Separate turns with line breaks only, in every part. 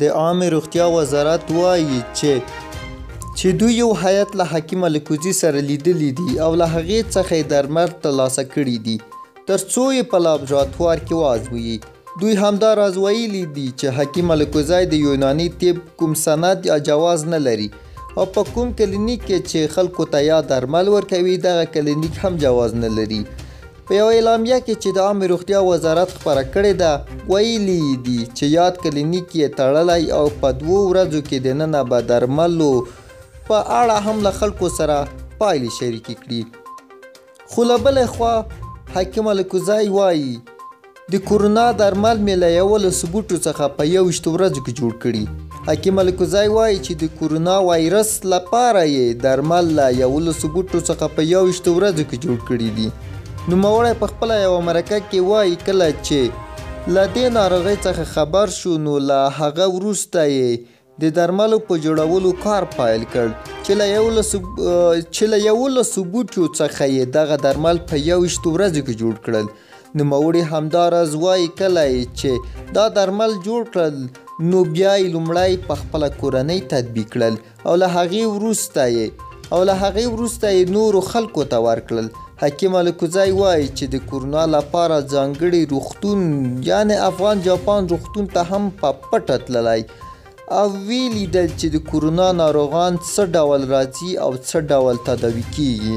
د عامې روغتیا وزارت وایي چې دوی یو هیات له حکیم الکوزي سره لیدلی دي او له هغې څخه یې درمل ترلاسه کړي دي تر څو یې په لابراتوار کې وازمويي. دوی همداراز ویلي دي چې حکیم الکوزی د یوناني طب کوم سند یا جواز نه لري او په کوم کلینیک کې چې خلکو ته یا درمل ورکوي دغه کلینیک هم جواز نه لري. په یو اعلامیه کې چې د عامې روغتیا وزارت خپره کړې ده ویلي دي چې یاد کلینیک یې تړلی او په 2 ورځو کې دننه به درملو په اړه هم له خلکو سره پایلې شریکې کړي. خو له بلې خوا حکیم الکوزی وایي د کورونا درمل مې له 11 بوټو څخه په 21 ورځو کې جوړ کړي. حکیم الکوزی وایي چې د کورونا وایرس لپاره یې درمل له 11 بوټو څخه په 21 ورځو کې جوړ کړي دي. نوموړی په خپله یوه مرکه کې وایي کله چې له دې ناروغۍ څخه خبر شو نو له هغه وروسته یې د درملو په جوړولو کار پیل کړ چې له 11 بوټو څخه یې دغه درمل په 21 ورځو کې جوړ کړل. نوموړي همداراز وایي کله چې دا درمل جوړ کړل نو بیا یې لومړی په خپله کورنۍ تطبیق کړل او له هغې وروسته یې نورو خلکو ته ورکړل. حکیم الکوزی وایي چې د کورونا لپاره ځانګړي روغتون یعنې افغان جاپان روغتون ته هم په پټه تللی او ویې لیدل چې د کورونا ناروغان څه ډول راځي او څه ډول تداوي کیږي.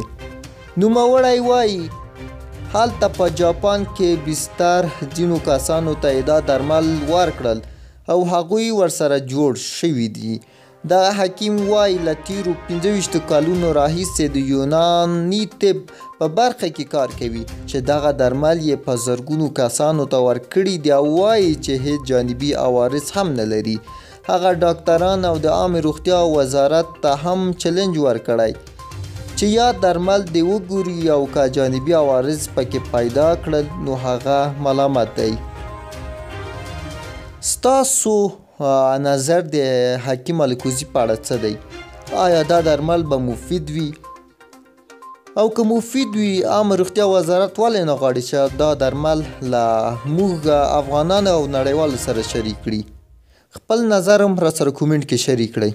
نوموړی وایي هلته په جاپان کې بستر ځینو کسانو ته یې دا درمل ورکړل او هغوی ورسره جوړ شوي دي. دغه حکیم وایي له تیرو 25 کالونو راهیسې د یوناني طب په برخه کې کار کوي چې دغه درمل یې په زرګونو کسانو ته ورکړي دي او وایي چې هیڅ جانبي عوارض هم نه لري. هغه ډاکټران او د عامې روغتیا وزارت ته هم چلنج ورکړی چې یا درمل دې وګوري او که جانبي عوارض پکې پیدا کړل نو هغه ملامت دی. ستاسو نظر د حکیم الکوزي په اړه څه دی؟ آیا دا درمل به مفید وي؟ او که مفید وي عامه روغتیا وزارت ولې نه غواړي چې دا درمل له موږ افغانانو او نړیوالو سره شریک کړي؟ خپل نظر هم راسره کومنټ کې شریک کړئ.